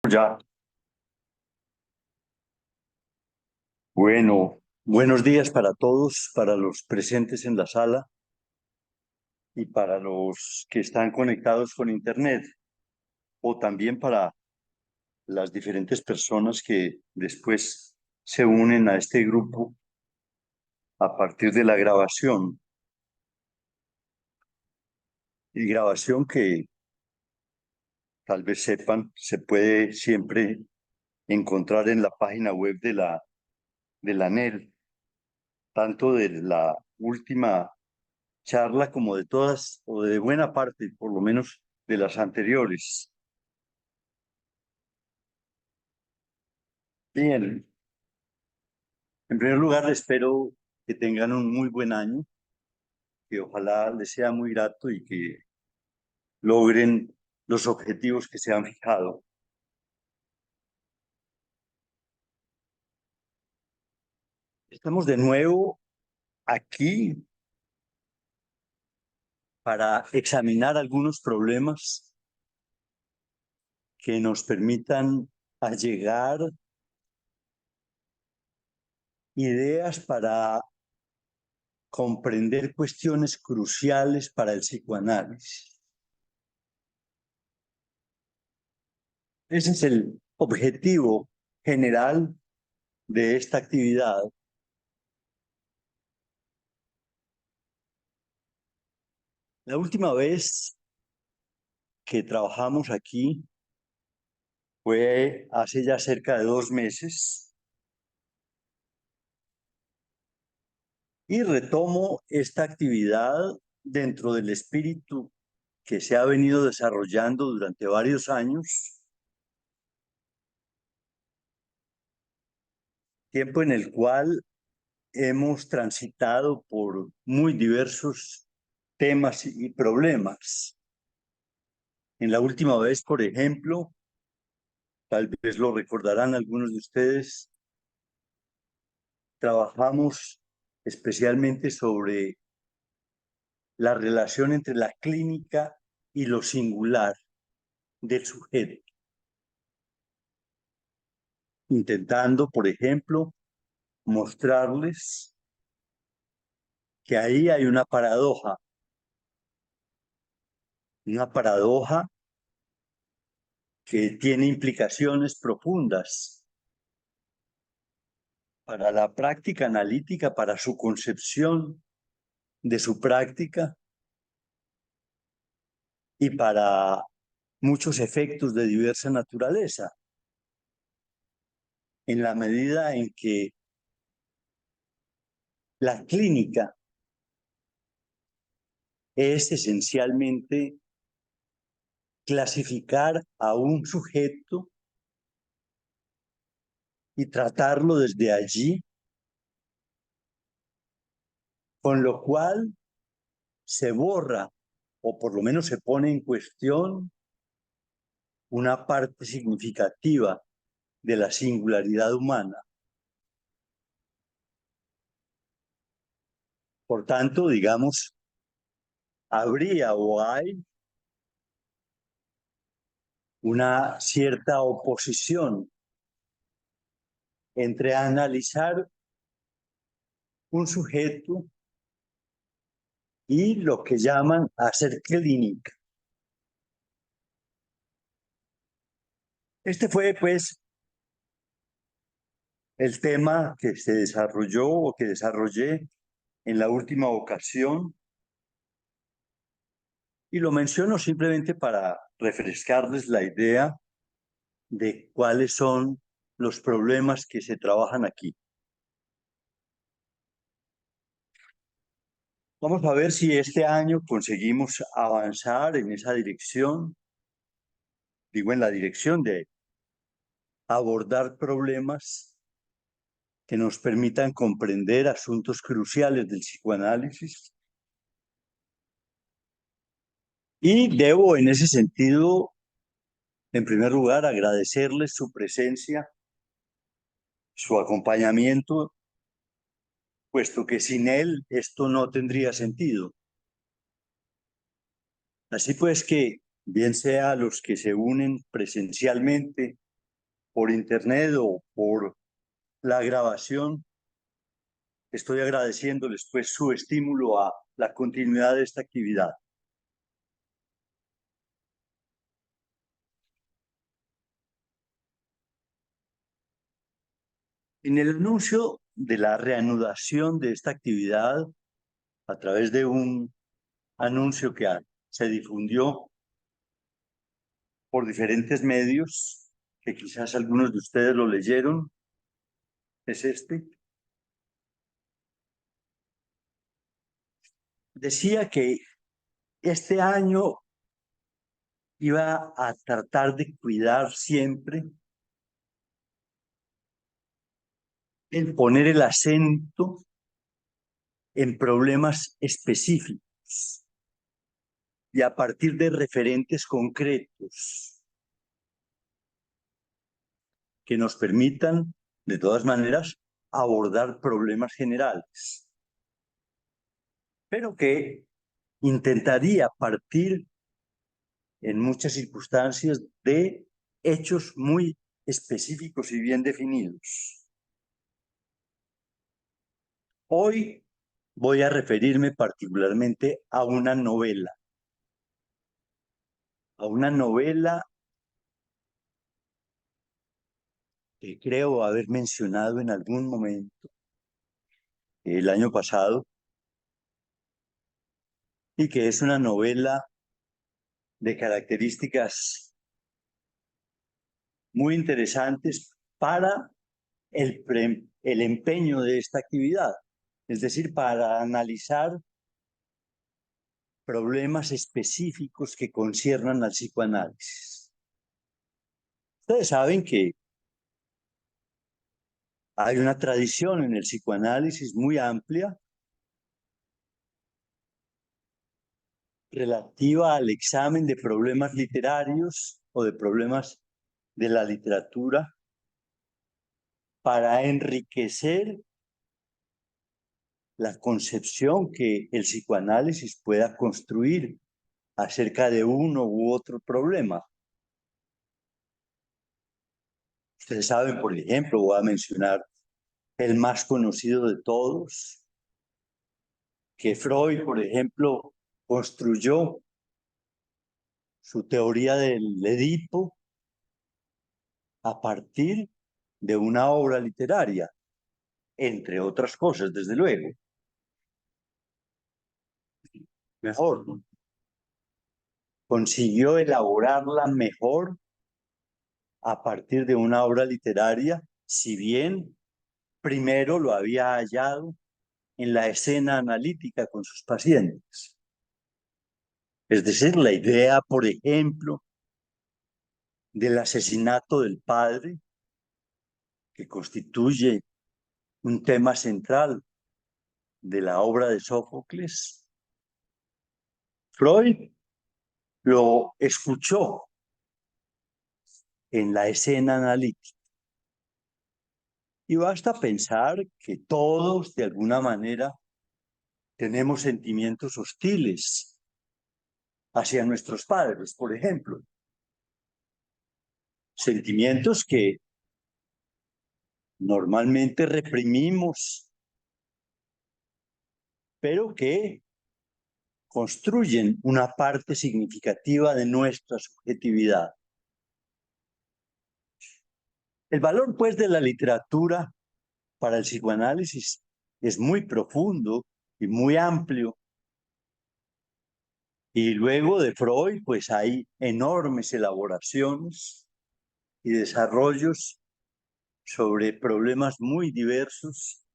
Ya, bueno, buenos días para todos, para los presentes en la sala y para los que están conectados con Internet, o también para las diferentes personas que después se unen a este grupo a partir de la grabación. Y grabación que tal vez sepan, se puede siempre encontrar en la página web de la ANEL, tanto de la última charla como de todas, o de buena parte, por lo menos, de las anteriores. Bien, en primer lugar, espero que tengan un muy buen año, que ojalá les sea muy grato y que logren los objetivos que se han fijado. Estamos de nuevo aquí para examinar algunos problemas que nos permitan allegar ideas para comprender cuestiones cruciales para el psicoanálisis. Ese es el objetivo general de esta actividad. La última vez que trabajamos aquí fue hace ya cerca de 2 meses y retomo esta actividad dentro del espíritu que se ha venido desarrollando durante varios años, tiempo en el cual hemos transitado por muy diversos temas y problemas. En la última vez, por ejemplo, tal vez lo recordarán algunos de ustedes, trabajamos especialmente sobre la relación entre la clínica y lo singular del sujeto, intentando, por ejemplo, mostrarles que ahí hay una paradoja que tiene implicaciones profundas para la práctica analítica, para su concepción de su práctica y para muchos efectos de diversa naturaleza, en la medida en que la clínica es esencialmente clasificar a un sujeto y tratarlo desde allí, con lo cual se borra o por lo menos se pone en cuestión una parte significativa de la singularidad humana. Por tanto, digamos, habría o hay una cierta oposición entre analizar un sujeto y lo que llaman hacer clínica. Este fue, pues, el tema que se desarrolló o que desarrollé en la última ocasión, y lo menciono simplemente para refrescarles la idea de cuáles son los problemas que se trabajan aquí. Vamos a ver si este año conseguimos avanzar en esa dirección, digo, en la dirección de abordar problemas que nos permitan comprender asuntos cruciales del psicoanálisis. Y debo, en ese sentido, en primer lugar, agradecerles su presencia, su acompañamiento, puesto que sin él esto no tendría sentido. Así pues que, bien sea los que se unen presencialmente por internet o por la grabación, estoy agradeciéndoles pues su estímulo a la continuidad de esta actividad. En el anuncio de la reanudación de esta actividad, a través de un anuncio que se difundió por diferentes medios, que quizás algunos de ustedes lo leyeron, es este. Decía que este año iba a tratar de cuidar siempre en poner el acento en problemas específicos y a partir de referentes concretos que nos permitan, de todas maneras, abordar problemas generales, pero que intentaría partir en muchas circunstancias de hechos muy específicos y bien definidos. Hoy voy a referirme particularmente a una novela que creo haber mencionado en algún momento el año pasado y que es una novela de características muy interesantes para el empeño de esta actividad, es decir, para analizar problemas específicos que conciernan al psicoanálisis. Ustedes saben que hay una tradición en el psicoanálisis muy amplia relativa al examen de problemas literarios o de problemas de la literatura para enriquecer la concepción que el psicoanálisis pueda construir acerca de uno u otro problema. Ustedes saben, por ejemplo, voy a mencionar el más conocido de todos, que Freud, por ejemplo, construyó su teoría del Edipo a partir de una obra literaria, entre otras cosas, desde luego. Mejor, consiguió elaborarla mejor a partir de una obra literaria, si bien primero lo había hallado en la escena analítica con sus pacientes. Es decir, la idea, por ejemplo, del asesinato del padre, que constituye un tema central de la obra de Sófocles, Freud lo escuchó en la escena analítica. Y basta pensar que todos, de alguna manera, tenemos sentimientos hostiles hacia nuestros padres, por ejemplo. Sentimientos que normalmente reprimimos, pero que construyen una parte significativa de nuestra subjetividad. El valor, pues, de la literatura para el psicoanálisis es muy profundo y muy amplio. Y luego de Freud, pues hay enormes elaboraciones y desarrollos sobre problemas muy diversos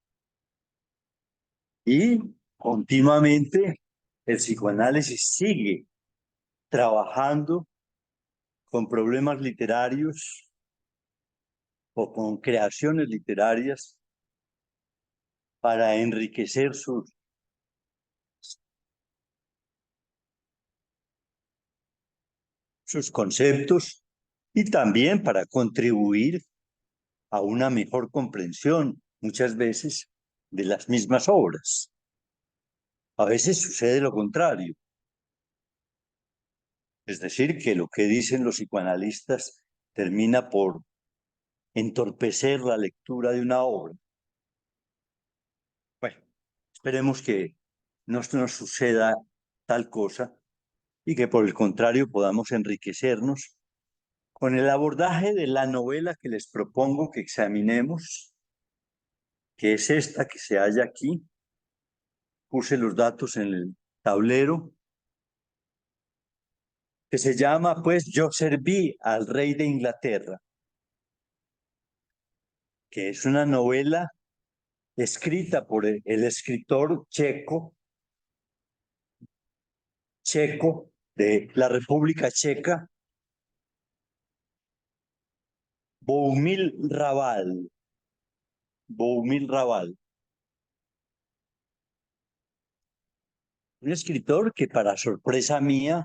y continuamente el psicoanálisis sigue trabajando con problemas literarios o con creaciones literarias para enriquecer sus conceptos y también para contribuir a una mejor comprensión, muchas veces, de las mismas obras. A veces sucede lo contrario. Es decir, que lo que dicen los psicoanalistas termina por entorpecer la lectura de una obra. Bueno, esperemos que no nos suceda tal cosa y que por el contrario podamos enriquecernos con el abordaje de la novela que les propongo que examinemos, que es esta que se halla aquí. Puse los datos en el tablero, que se llama, pues, Yo serví al rey de Inglaterra, que es una novela escrita por el escritor checo de la República Checa, Boumil Raval. Boumil Raval. Un escritor que, para sorpresa mía,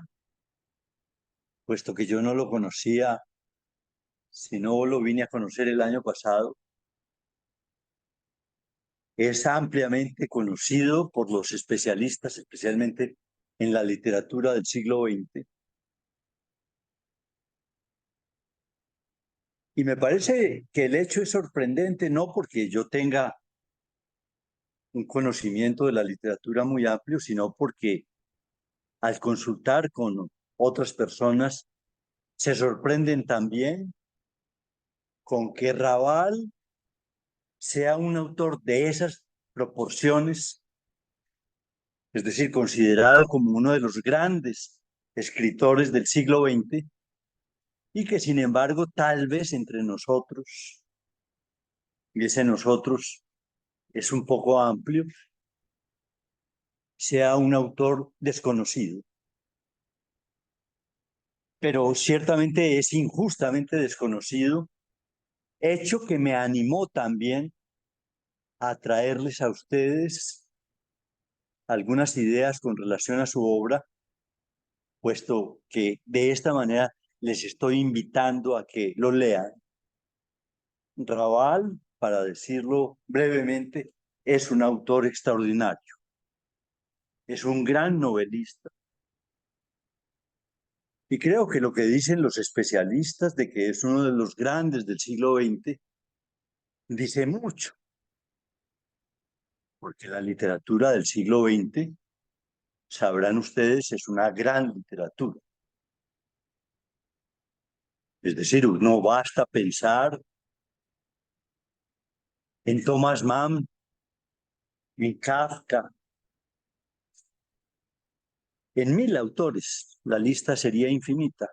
puesto que yo no lo conocía, sino lo vine a conocer el año pasado, es ampliamente conocido por los especialistas, especialmente en la literatura del siglo XX. Y me parece que el hecho es sorprendente, no porque yo tenga un conocimiento de la literatura muy amplio, sino porque al consultar con otras personas se sorprenden también con que Raval sea un autor de esas proporciones, es decir, considerado como uno de los grandes escritores del siglo XX, y que sin embargo tal vez entre nosotros, y ese nosotros es un poco amplio, sea un autor desconocido. Pero ciertamente es injustamente desconocido, hecho que me animó también a traerles a ustedes algunas ideas con relación a su obra, puesto que de esta manera les estoy invitando a que lo lean. Raval, para decirlo brevemente, es un autor extraordinario, es un gran novelista. Y creo que lo que dicen los especialistas de que es uno de los grandes del siglo XX dice mucho, porque la literatura del siglo XX, sabrán ustedes, es una gran literatura. Es decir, no basta pensar en Thomas Mann, en Kafka, en mil autores. La lista sería infinita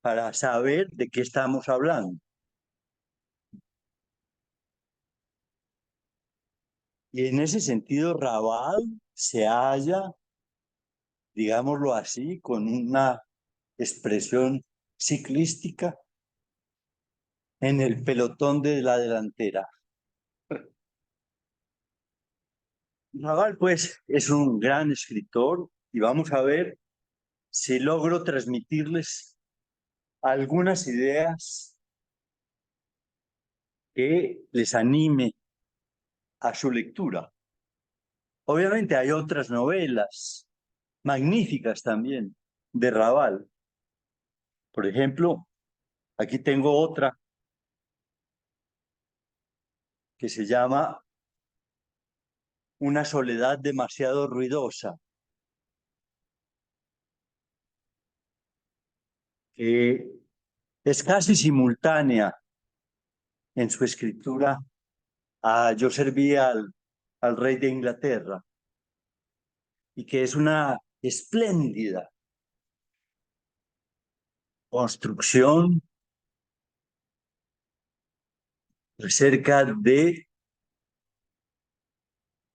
para saber de qué estamos hablando. Y en ese sentido, Raval se halla, digámoslo así, con una expresión ciclística en el pelotón de la delantera. Raval, pues, es un gran escritor y vamos a ver si logro transmitirles algunas ideas que les anime a su lectura. Obviamente hay otras novelas magníficas también de Raval. Por ejemplo, aquí tengo otra que se llama Una soledad demasiado ruidosa, que es casi simultánea en su escritura a Yo servía al rey de Inglaterra, y que es una espléndida construcción acerca de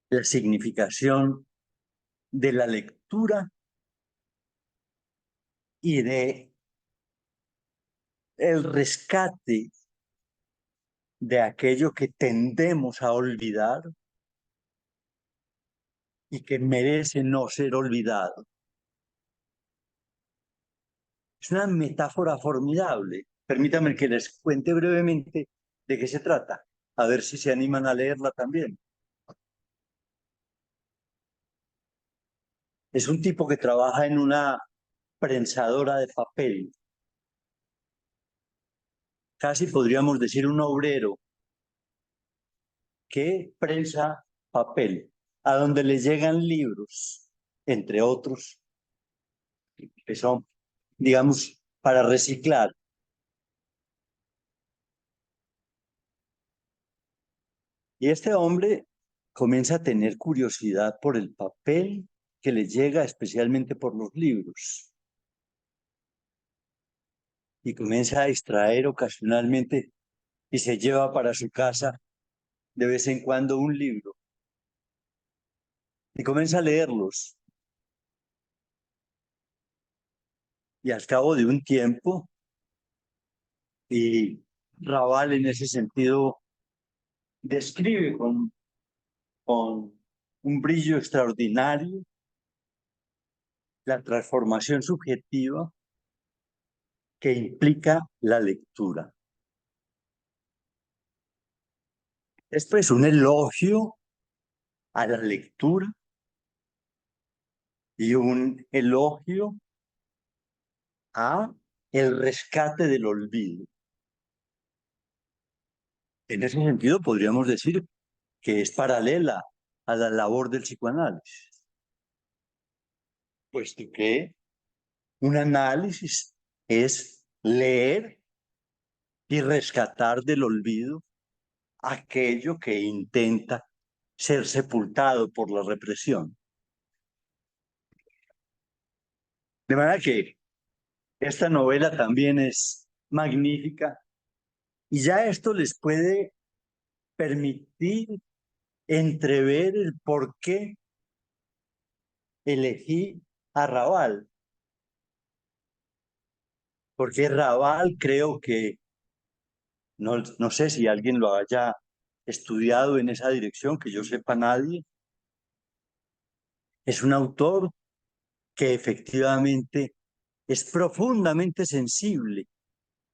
la significación de la lectura y de el rescate de aquello que tendemos a olvidar y que merece no ser olvidado. Es una metáfora formidable. Permítanme que les cuente brevemente de qué se trata, a ver si se animan a leerla también. Es un tipo que trabaja en una prensadora de papel casi podríamos decir un obrero que prensa papel, a donde le llegan libros, entre otros, que son, digamos, para reciclar. Y este hombre comienza a tener curiosidad por el papel que le llega, especialmente por los libros, y comienza a extraer ocasionalmente y se lleva para su casa de vez en cuando un libro y comienza a leerlos. Y al cabo de un tiempo, y Raval en ese sentido describe con un brillo extraordinario la transformación subjetiva que implica la lectura. Es pues un elogio a la lectura y un elogio a el rescate del olvido. En ese sentido, podríamos decir que es paralela a la labor del psicoanálisis, puesto que un análisis es leer y rescatar del olvido aquello que intenta ser sepultado por la represión. De manera que esta novela también es magnífica y ya esto les puede permitir entrever el por qué elegí a Raval. Porque Raval creo que, no sé si alguien lo haya estudiado en esa dirección, que yo sepa nadie, es un autor que efectivamente es profundamente sensible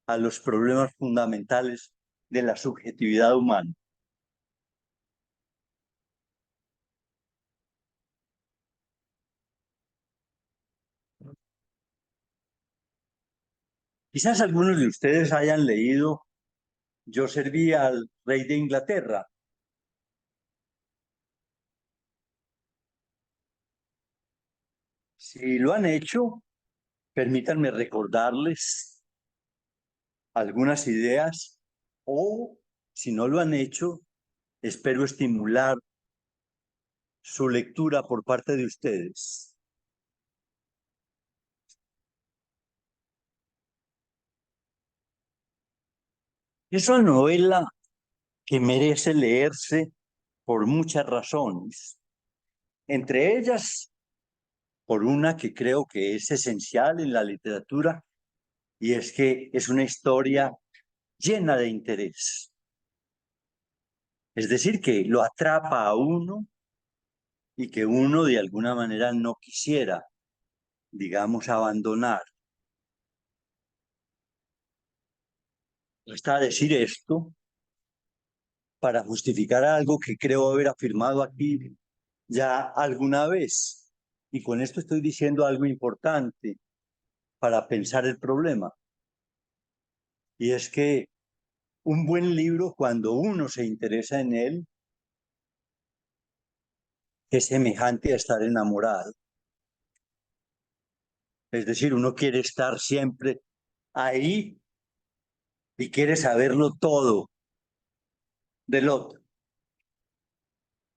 a los problemas fundamentales de la subjetividad humana. Quizás algunos de ustedes hayan leído Yo serví al rey de Inglaterra. Si lo han hecho, permítanme recordarles algunas ideas o, si no lo han hecho, espero estimular su lectura por parte de ustedes. Es una novela que merece leerse por muchas razones, entre ellas por una que creo que es esencial en la literatura, y es que es una historia llena de interés. Es decir, que lo atrapa a uno y que uno de alguna manera no quisiera, digamos, abandonar. Está decir esto para justificar algo que creo haber afirmado aquí ya alguna vez. Y con esto estoy diciendo algo importante para pensar el problema. Y es que un buen libro, cuando uno se interesa en él, es semejante a estar enamorado. Es decir, uno quiere estar siempre ahí y quiere saberlo todo del otro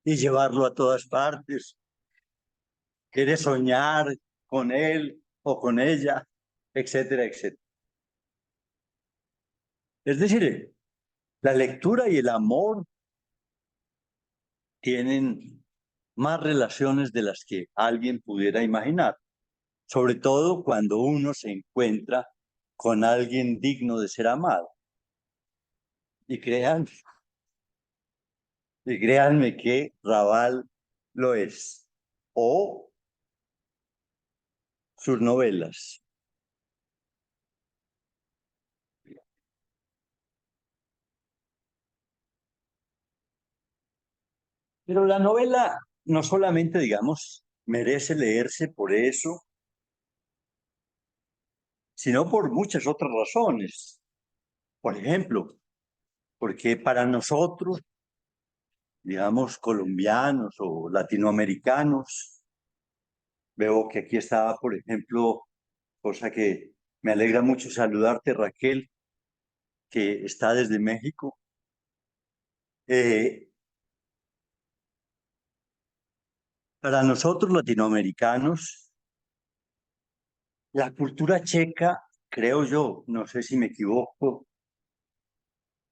y llevarlo a todas partes. Quiere soñar con él o con ella, etcétera, etcétera. Es decir, la lectura y el amor tienen más relaciones de las que alguien pudiera imaginar, sobre todo cuando uno se encuentra con alguien digno de ser amado. Y crean, y créanme que Raval lo es, o sus novelas. Pero la novela no solamente, digamos, merece leerse por eso, sino por muchas otras razones. Por ejemplo, porque para nosotros, digamos, colombianos o latinoamericanos, veo que aquí está, por ejemplo, cosa que me alegra mucho saludarte, Raquel, que está desde México. Eh, para nosotros latinoamericanos, la cultura checa, creo yo, no sé si me equivoco,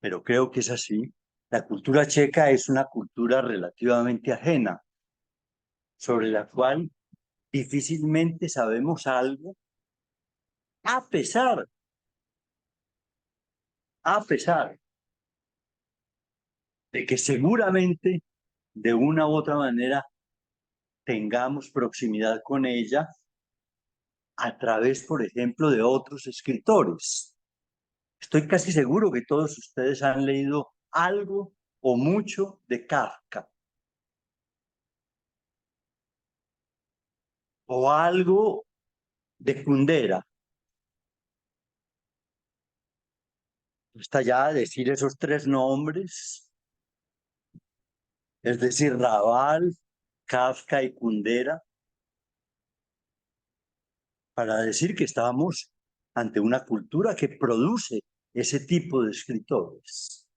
pero creo que es así. La cultura checa es una cultura relativamente ajena, sobre la cual difícilmente sabemos algo, a pesar, a pesar de que seguramente de una u otra manera tengamos proximidad con ella a través, por ejemplo, de otros escritores. Estoy casi seguro que todos ustedes han leído algo o mucho de Kafka o algo de Kundera. Hasta ya decir esos tres nombres, es decir, Raval, Kafka y Kundera, para decir que estamos ante una cultura que produce ese tipo de escritores.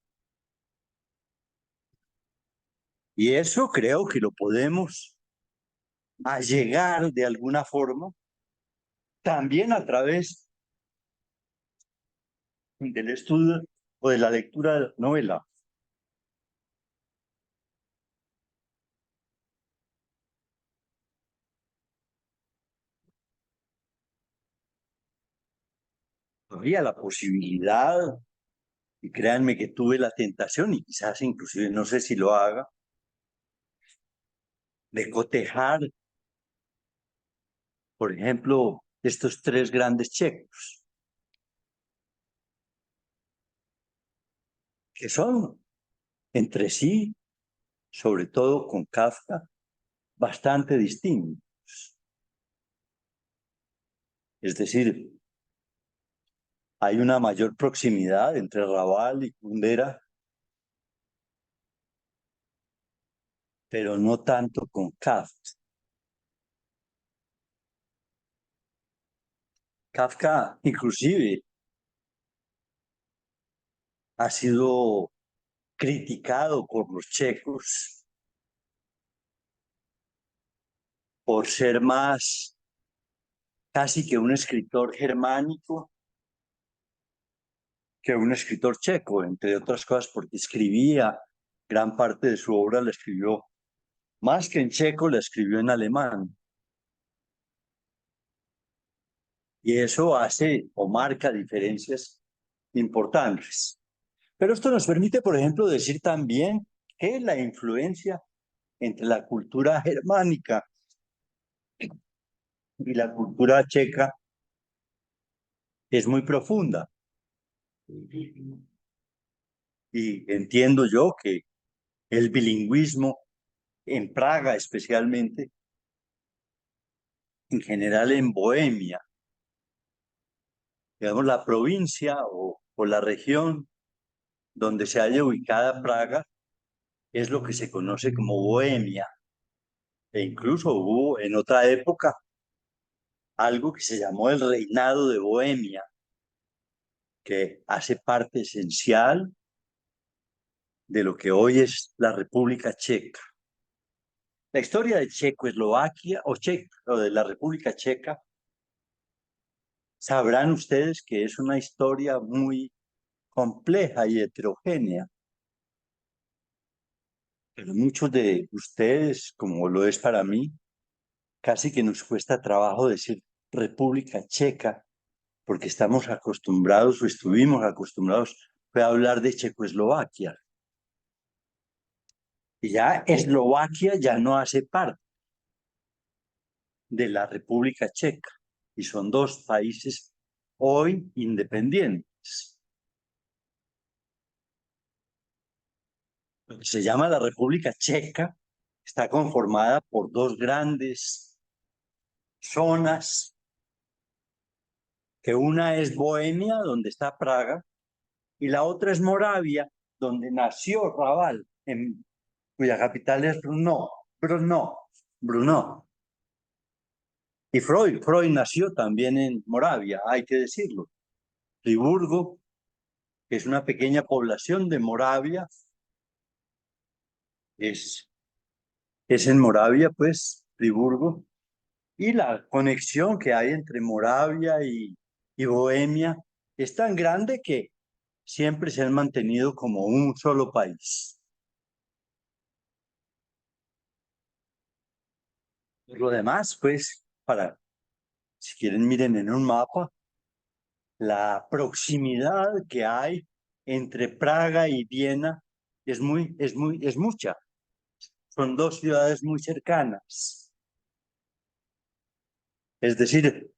Y eso creo que lo podemos allegar de alguna forma también a través del estudio o de la lectura de la novela. Había la posibilidad, y créanme que tuve la tentación, y quizás inclusive no sé si lo haga, de cotejar, por ejemplo, estos tres grandes checos, que son entre sí, sobre todo con Kafka, bastante distintos. Es decir, hay una mayor proximidad entre Raval y Kundera, pero no tanto con Kafka. Kafka, inclusive, ha sido criticado por los checos por ser más casi que un escritor germánico que un escritor checo, entre otras cosas porque escribía, gran parte de su obra la escribió, más que en checo, la escribió en alemán. Y eso hace o marca diferencias importantes. Pero esto nos permite, por ejemplo, decir también que la influencia entre la cultura germánica y la cultura checa es muy profunda. Y entiendo yo que el bilingüismo en Praga especialmente, en general en Bohemia, digamos la provincia o la región donde se haya ubicada Praga, es lo que se conoce como Bohemia. E incluso hubo en otra época algo que se llamó el Reinado de Bohemia, que hace parte esencial de lo que hoy es la República Checa. La historia de Checoslovaquia o de la República Checa, sabrán ustedes que es una historia muy compleja y heterogénea. Pero muchos de ustedes, como lo es para mí, casi que nos cuesta trabajo decir República Checa, porque estamos acostumbrados o estuvimos acostumbrados a hablar de Checoslovaquia. Y ya Eslovaquia ya no hace parte de la República Checa y son dos países hoy independientes. Lo que se llama la República Checa está conformada por dos grandes zonas, que una es Bohemia, donde está Praga, y la otra es Moravia, donde nació Raval, cuya capital es Brno, Brno, Brno. Y Freud nació también en Moravia, hay que decirlo. Friburgo, que es una pequeña población de Moravia, es, es en Moravia, pues, Friburgo. Y la conexión que hay entre Moravia y Bohemia es tan grande que siempre se han mantenido como un solo país. Por lo demás, pues, si quieren, miren en un mapa la proximidad que hay entre Praga y Viena es mucha. Son dos ciudades muy cercanas. Es decir,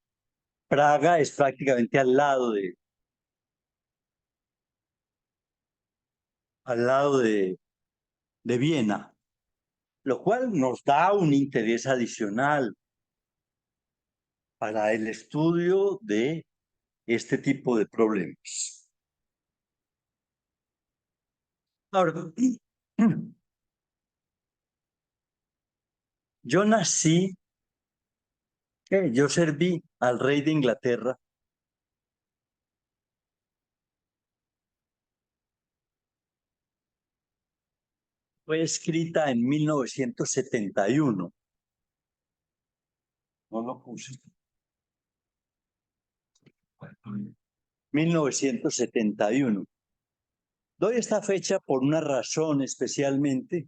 Praga es prácticamente al lado de Viena, lo cual nos da un interés adicional para el estudio de este tipo de problemas. Ahora, yo nací, yo serví al rey de Inglaterra. Fue escrita en 1971. No lo puse. 1971. Doy esta fecha por una razón especialmente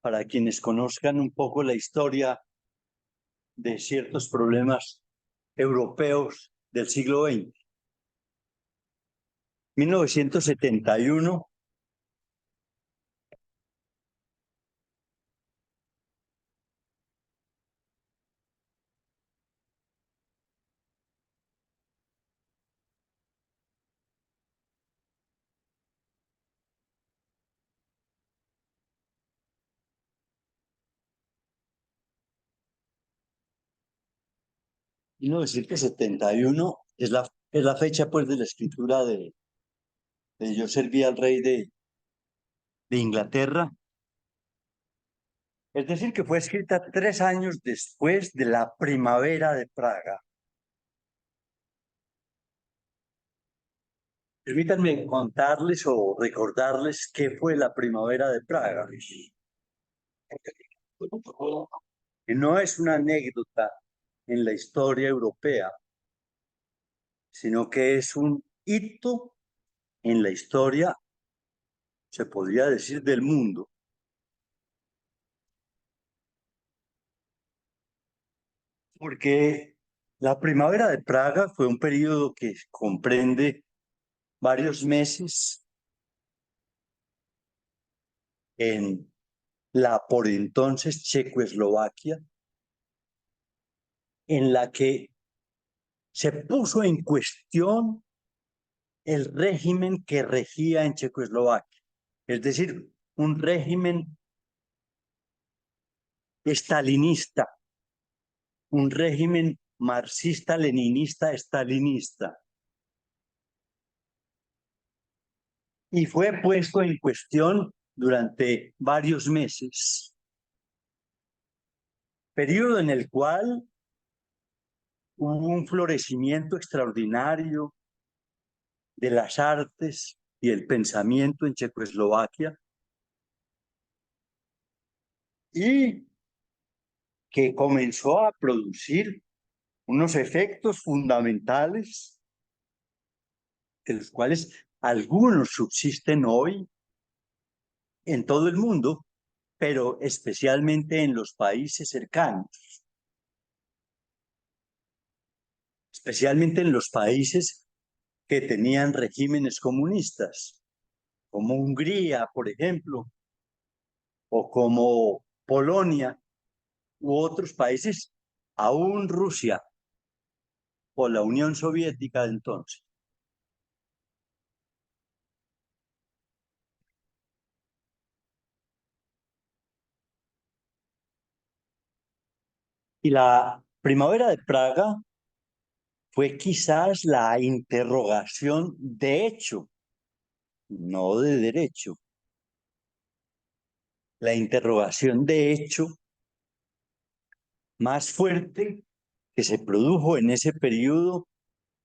para quienes conozcan un poco la historia de ciertos problemas europeos del siglo XX. 1971 1971 es la fecha pues de la escritura de yo serví al rey de Inglaterra. Es decir, que fue escrita 3 años después de la primavera de Praga. Permítanme contarles o recordarles qué fue la primavera de Praga. Que no es una anécdota en la historia europea, sino que es un hito en la historia, se podría decir, del mundo. Porque la primavera de Praga fue un periodo que comprende varios meses en la por entonces Checoslovaquia, en la que se puso en cuestión el régimen que regía en Checoslovaquia, es decir, un régimen estalinista, un régimen marxista-leninista-estalinista. Y fue puesto en cuestión durante varios meses, periodo en el cual hubo un florecimiento extraordinario de las artes y el pensamiento en Checoslovaquia, y que comenzó a producir unos efectos fundamentales, de los cuales algunos subsisten hoy en todo el mundo, pero especialmente en los países cercanos, especialmente en los países que tenían regímenes comunistas, como Hungría, por ejemplo, o como Polonia, u otros países, aún Rusia o la Unión Soviética de entonces. Y la primavera de Praga fue quizás la interrogación de hecho no de derecho. La interrogación de hecho más fuerte que se produjo en ese periodo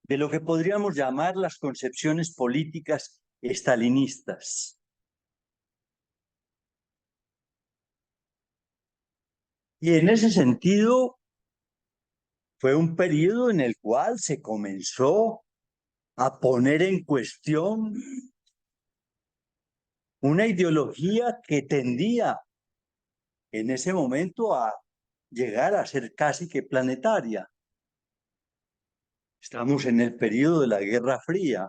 de lo que podríamos llamar las concepciones políticas estalinistas. Y en ese sentido fue un periodo en el cual se comenzó a poner en cuestión una ideología que tendía en ese momento a llegar a ser casi que planetaria. Estamos en el periodo de la Guerra Fría,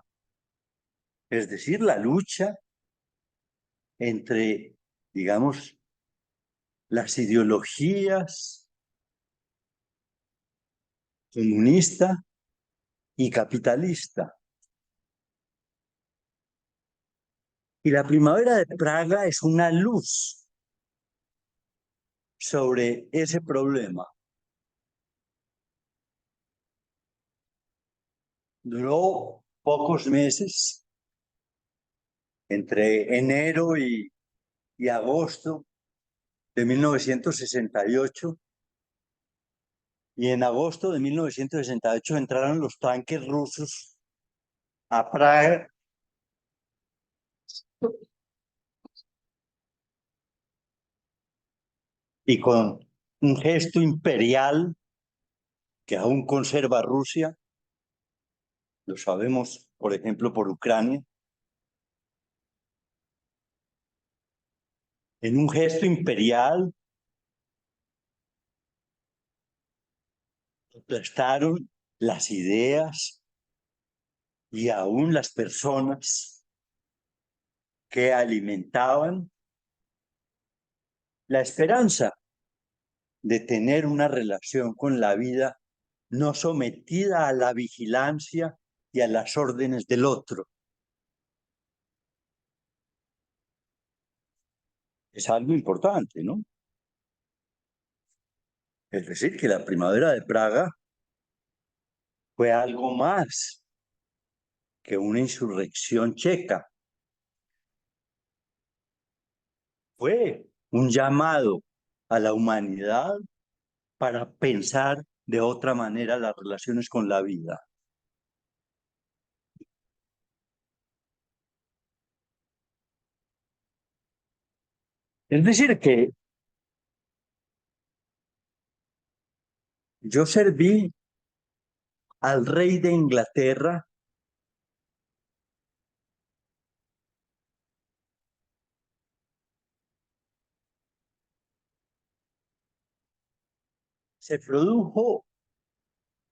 es decir, la lucha entre, digamos, las ideologías comunista y capitalista. Y la primavera de Praga es una luz sobre ese problema. Duró pocos meses, entre enero y agosto de 1968, y en agosto de 1968 entraron los tanques rusos a Praga y con un gesto imperial que aún conserva Rusia, lo sabemos, por ejemplo, por Ucrania, en un gesto imperial aplastaron las ideas y aún las personas que alimentaban la esperanza de tener una relación con la vida no sometida a la vigilancia y a las órdenes del otro. Es algo importante, ¿no? Es decir, que la primavera de Praga fue algo más que una insurrección checa. Fue un llamado a la humanidad para pensar de otra manera las relaciones con la vida. Es decir, que yo serví al rey de Inglaterra se produjo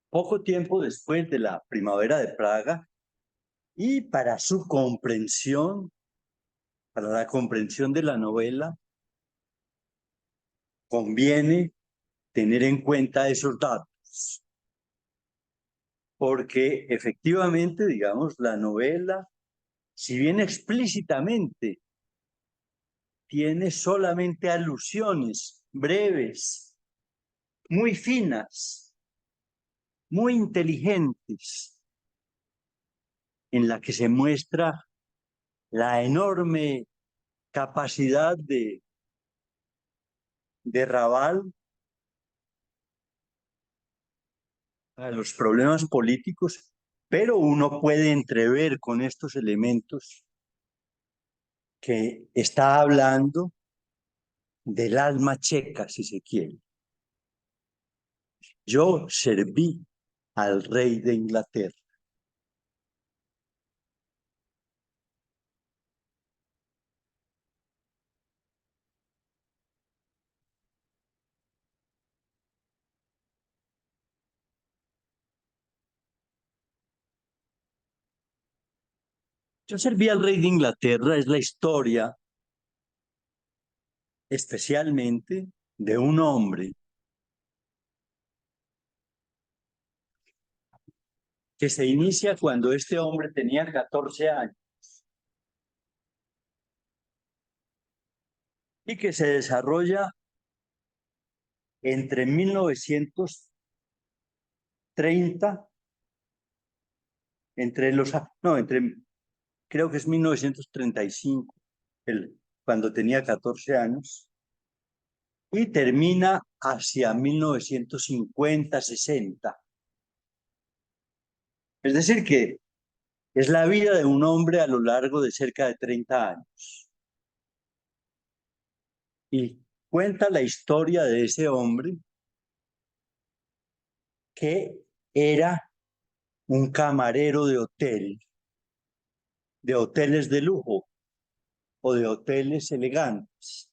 poco tiempo después de la primavera de Praga y para su comprensión, para la comprensión de la novela, conviene tener en cuenta esos datos, porque efectivamente, digamos, la novela, si bien explícitamente tiene solamente alusiones breves, muy finas, muy inteligentes, en la que se muestra la enorme capacidad de Raval a los problemas políticos, pero uno puede entrever con estos elementos que está hablando del alma checa, si se quiere. Yo serví al rey de Inglaterra. Yo serví al rey de Inglaterra, es la historia especialmente de un hombre que se inicia cuando este hombre tenía 14 años y que se desarrolla entre 1930, entre los, no, entre creo que es 1935, cuando tenía 14 años, y termina hacia 1950-60. Es decir, que es la vida de un hombre a lo largo de cerca de 30 años. Y cuenta la historia de ese hombre que era un camarero de hoteles de lujo o de hoteles elegantes.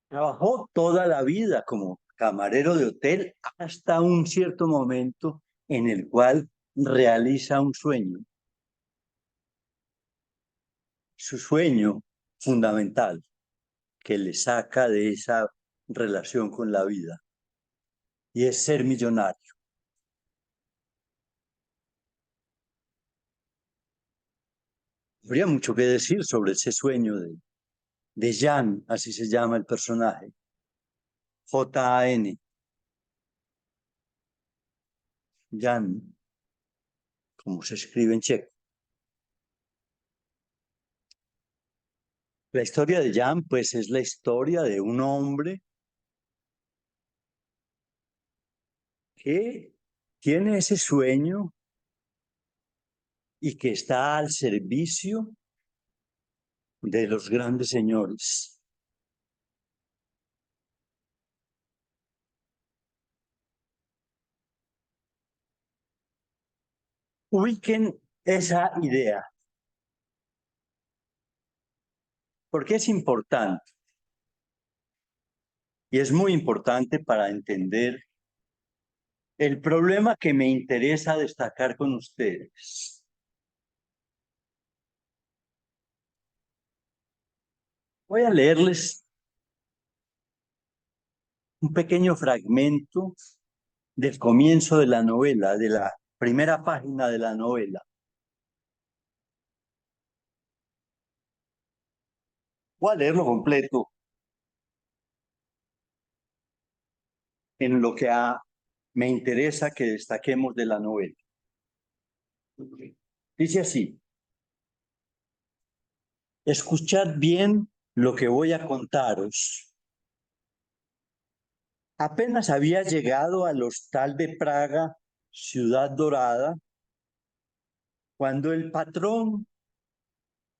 Trabajó toda la vida como camarero de hotel hasta un cierto momento en el cual realiza un sueño, su sueño fundamental, que le saca de esa relación con la vida, y es ser millonario. Habría mucho que decir sobre ese sueño de Jan, así se llama el personaje, Jan, Jan, como se escribe en checo. La historia de Jan, pues, es la historia de un hombre que tiene ese sueño y que está al servicio de los grandes señores. Ubiquen esa idea, porque es importante y es muy importante para entender el problema que me interesa destacar con ustedes. Voy a leerles un pequeño fragmento del comienzo de la novela, de la primera página de la novela. Voy a leerlo completo en lo que me interesa que destaquemos de la novela. Dice así: escuchad bien lo que voy a contaros. Apenas había llegado al hostal de Praga, ciudad dorada, cuando el patrón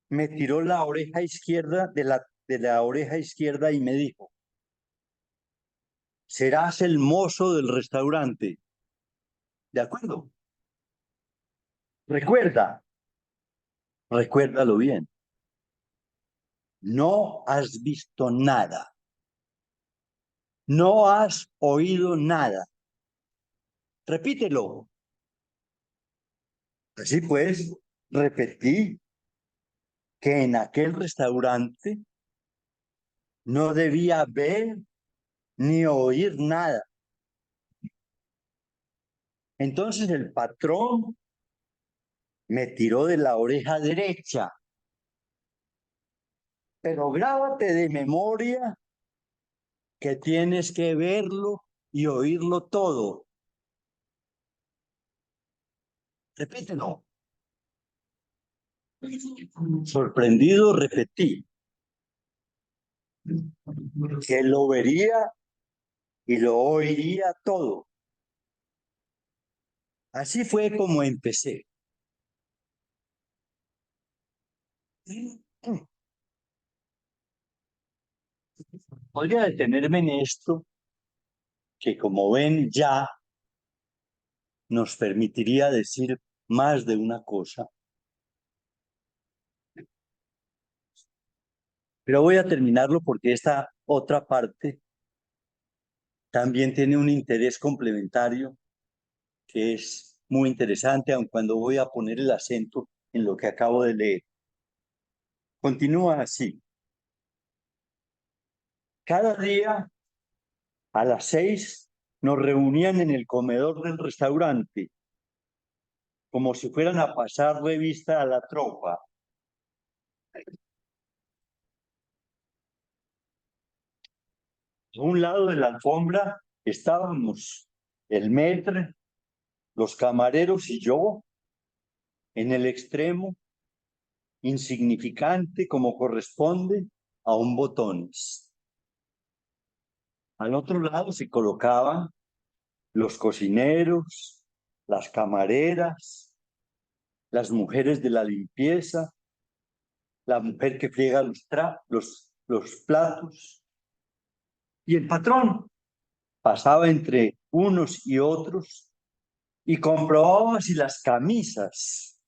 me tiró la oreja izquierda de la oreja izquierda y me dijo: serás el mozo del restaurante. ¿De acuerdo? Recuérdalo bien. No has visto nada. No has oído nada. Repítelo. Así pues, repetí que en aquel restaurante no debía ver ni oír nada. Entonces el patrón me tiró de la oreja derecha. Pero grábate de memoria que tienes que verlo y oírlo todo. Repítelo. Sorprendido, repetí que lo vería y lo oiría todo. Así fue como empecé. Podría detenerme en esto, que como ven ya nos permitiría decir más de una cosa. Pero voy a terminarlo porque esta otra parte también tiene un interés complementario que es muy interesante, aun cuando voy a poner el acento en lo que acabo de leer. Continúa así. Cada día a las 6 nos reunían en el comedor del restaurante, como si fueran a pasar revista a la tropa. A un lado de la alfombra estábamos el maître, los camareros y yo. En el extremo, insignificante como corresponde a un botones. Al otro lado se colocaban los cocineros, las camareras, las mujeres de la limpieza, la mujer que friega los platos. Y el patrón pasaba entre unos y otros y comprobaba si las camisas,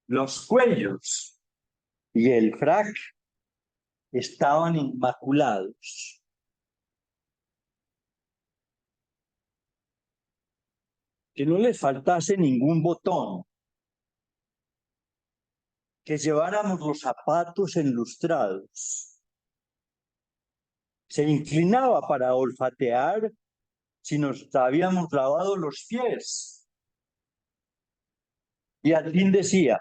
los cuellos y el frac estaban inmaculados. Que no les faltase ningún botón, que lleváramos los zapatos enlustrados. Se inclinaba para olfatear si nos habíamos lavado los pies. Y al fin decía: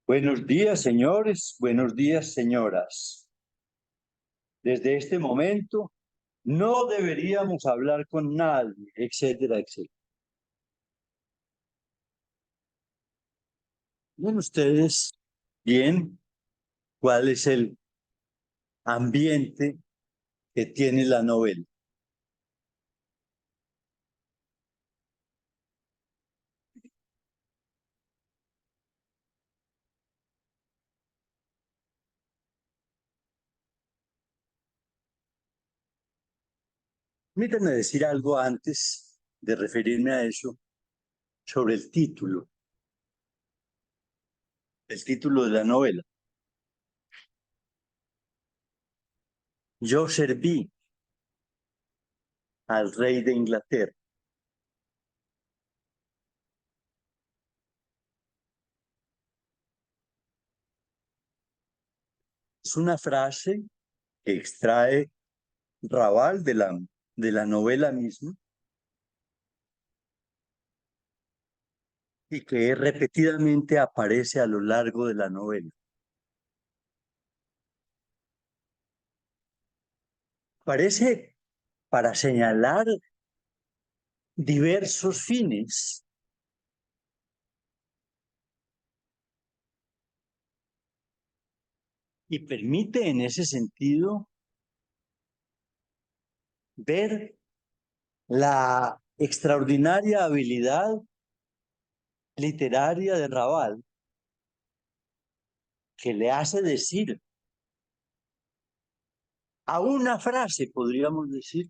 buenos días, señores, buenos días, señoras. Desde este momento no deberíamos hablar con nadie, etcétera, etcétera. Ven ustedes bien cuál es el ambiente que tiene la novela. Permítanme decir algo antes de referirme a eso sobre el título de la novela. Yo serví al rey de Inglaterra. Es una frase que extrae Raval de la novela misma y que repetidamente aparece a lo largo de la novela. Aparece para señalar diversos fines. Y permite en ese sentido ver la extraordinaria habilidad literaria de Raval, que le hace decir a una frase, podríamos decir,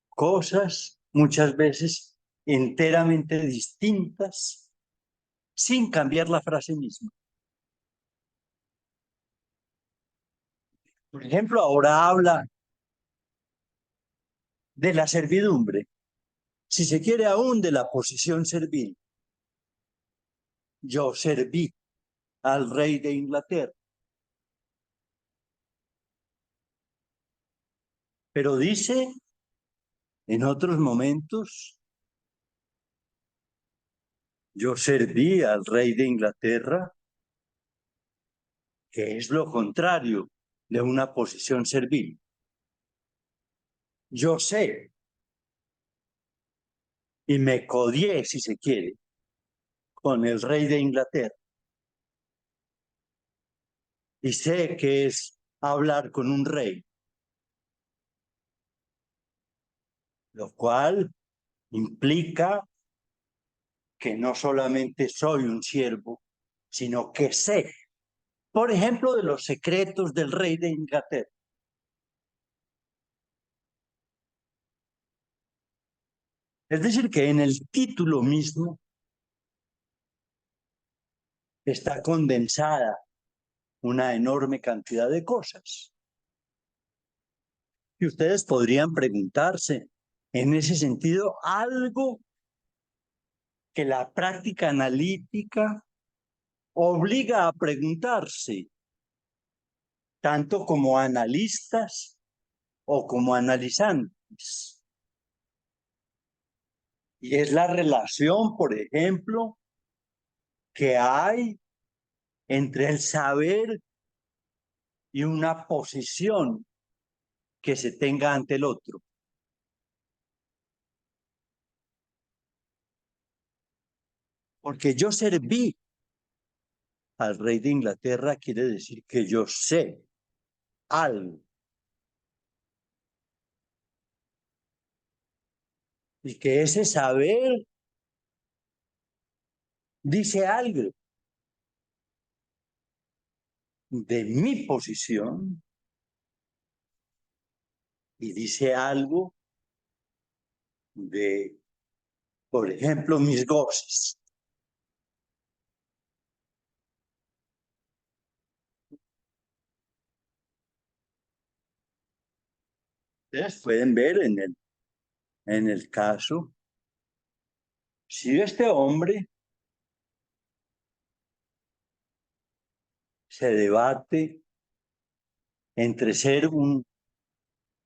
cosas muchas veces enteramente distintas, sin cambiar la frase misma. Por ejemplo, ahora habla de la servidumbre, si se quiere aún de la posición servil. Yo serví al rey de Inglaterra. Pero dice en otros momentos: yo serví al rey de Inglaterra, que es lo contrario de una posición servil. Yo sé y me codié, si se quiere, con el rey de Inglaterra. Y sé que es hablar con un rey, lo cual implica que no solamente soy un siervo, sino que sé, por ejemplo, de los secretos del rey de Inglaterra. Es decir, que en el título mismo está condensada una enorme cantidad de cosas. Y ustedes podrían preguntarse, en ese sentido, algo que la práctica analítica obliga a preguntarse, tanto como analistas o como analizantes. Y es la relación, por ejemplo, que hay entre el saber y una posición que se tenga ante el otro. Porque yo serví al rey de Inglaterra quiere decir que yo sé algo. Y que ese saber dice algo de mi posición y dice algo de, por ejemplo, mis goces. Ustedes pueden ver en el caso, si este hombre se debate entre ser un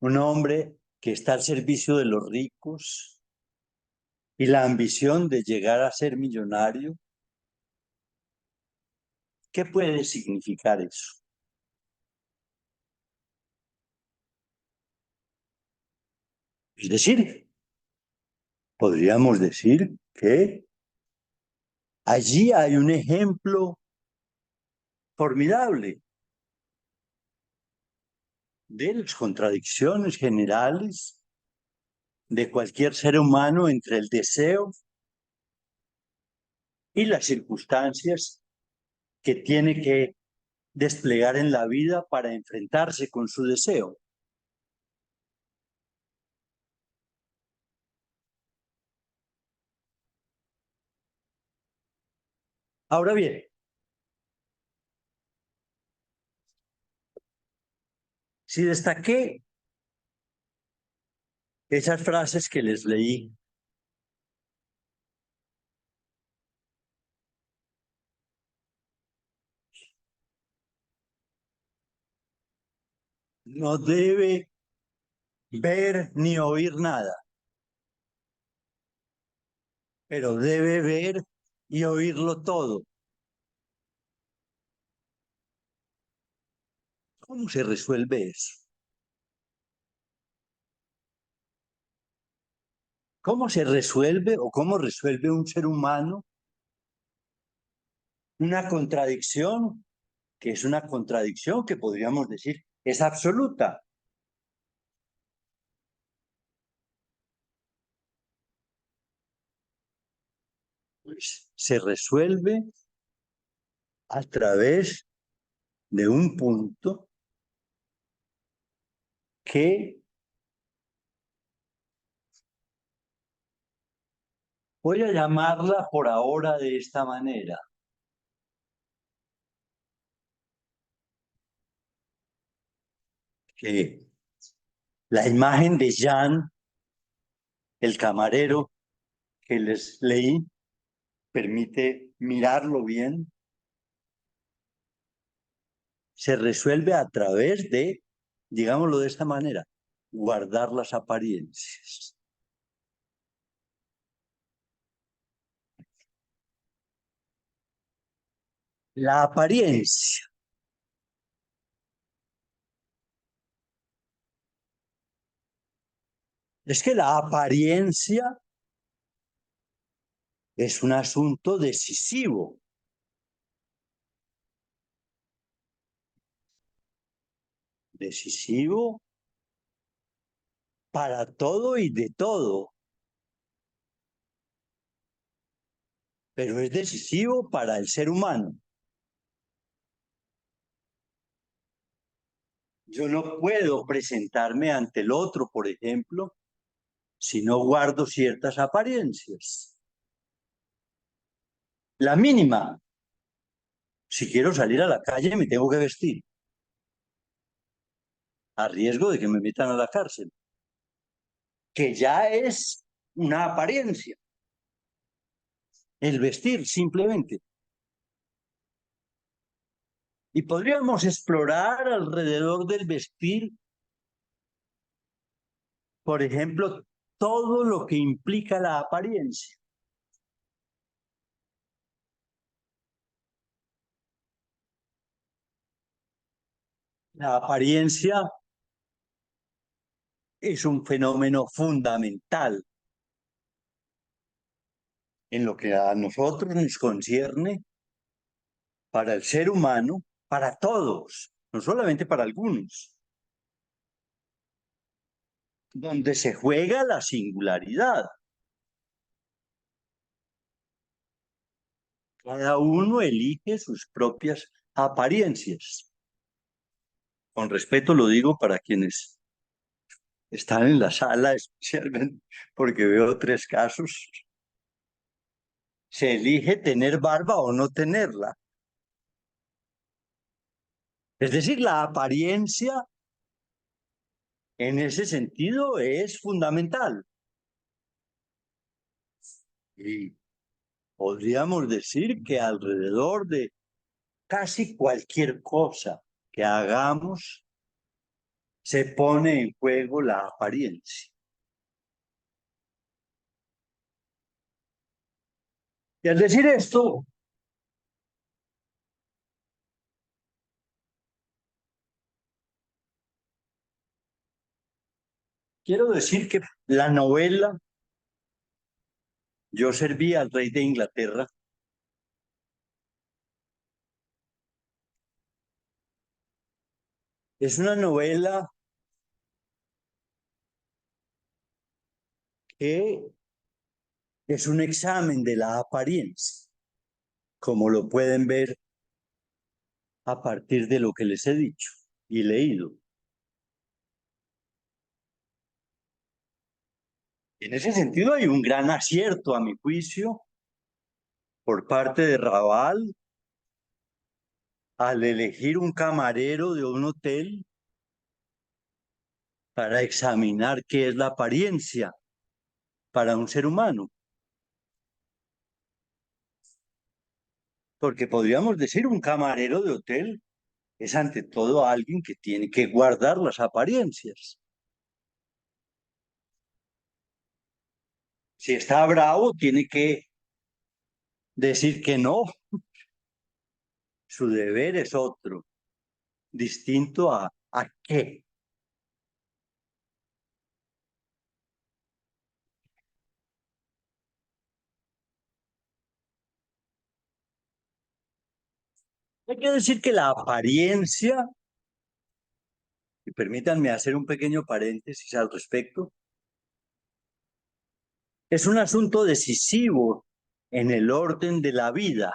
hombre que está al servicio de los ricos y la ambición de llegar a ser millonario, ¿qué puede significar eso? Es decir, podríamos decir que allí hay un ejemplo formidable de las contradicciones generales de cualquier ser humano entre el deseo y las circunstancias que tiene que desplegar en la vida para enfrentarse con su deseo. Ahora bien, si destaqué esas frases que les leí, no debe ver ni oír nada, pero debe ver y oírlo todo. ¿Cómo se resuelve eso? ¿Cómo se resuelve o cómo resuelve un ser humano una contradicción que es una contradicción que podríamos decir es absoluta? Pues se resuelve a través de un punto que voy a llamarla por ahora de esta manera, que la imagen de Jean, el camarero que les leí, permite mirarlo bien, se resuelve a través de, digámoslo de esta manera, guardar las apariencias. La apariencia. Es que la apariencia es un asunto decisivo. Decisivo para todo y de todo, pero es decisivo para el ser humano. Yo no puedo presentarme ante el otro, por ejemplo, si no guardo ciertas apariencias. La mínima, si quiero salir a la calle me tengo que vestir, a riesgo de que me metan a la cárcel, que ya es una apariencia, el vestir simplemente. Y podríamos explorar alrededor del vestir, por ejemplo, todo lo que implica la apariencia. La apariencia es un fenómeno fundamental en lo que a nosotros nos concierne para el ser humano, para todos, no solamente para algunos, donde se juega la singularidad. Cada uno elige sus propias apariencias. Con respeto lo digo para quienes están en la sala, especialmente porque veo tres casos. Se elige tener barba o no tenerla. Es decir, la apariencia en ese sentido es fundamental. Y podríamos decir que alrededor de casi cualquier cosa que hagamos se pone en juego la apariencia. Y al decir esto, quiero decir que la novela Yo serví al rey de Inglaterra es una novela que es un examen de la apariencia, como lo pueden ver a partir de lo que les he dicho y leído. En ese sentido hay un gran acierto, a mi juicio, por parte de Raval al elegir un camarero de un hotel para examinar qué es la apariencia para un ser humano. Porque podríamos decir un camarero de hotel es ante todo alguien que tiene que guardar las apariencias. Si está bravo, tiene que decir que no. Su deber es otro, distinto a qué. Hay que decir que la apariencia, y permítanme hacer un pequeño paréntesis al respecto, es un asunto decisivo en el orden de la vida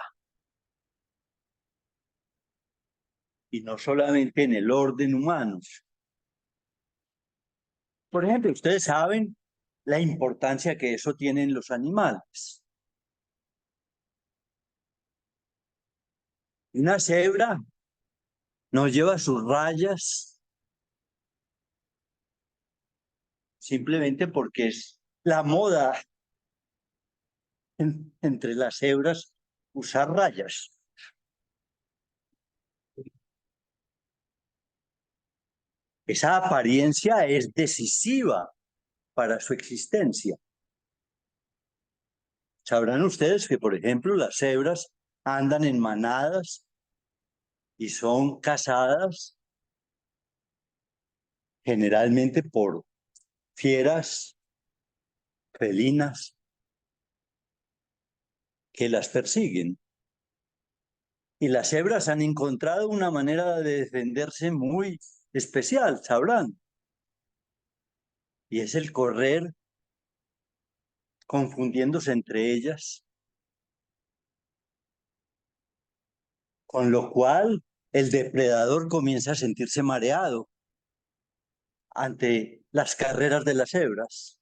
y no solamente en el orden humano. Por ejemplo, ustedes saben la importancia que eso tiene en los animales. Una cebra no lleva sus rayas simplemente porque es la moda entre las cebras usar rayas. Esa apariencia es decisiva para su existencia. Sabrán ustedes que, por ejemplo, las cebras andan en manadas y son cazadas generalmente por fieras felinas que las persiguen. Y las cebras han encontrado una manera de defenderse muy especial, sabrán. Y es el correr confundiéndose entre ellas, con lo cual el depredador comienza a sentirse mareado ante las carreras de las cebras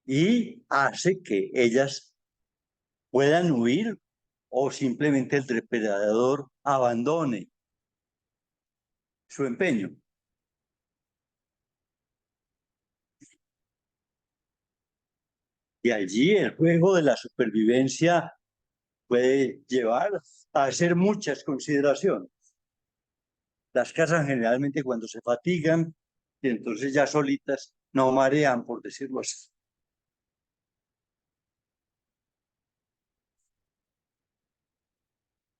y hace que ellas puedan huir o simplemente el depredador abandone su empeño. Y allí el juego de la supervivencia puede llevar a hacer muchas consideraciones. Las cazan generalmente cuando se fatigan y entonces ya solitas no marean, por decirlo así.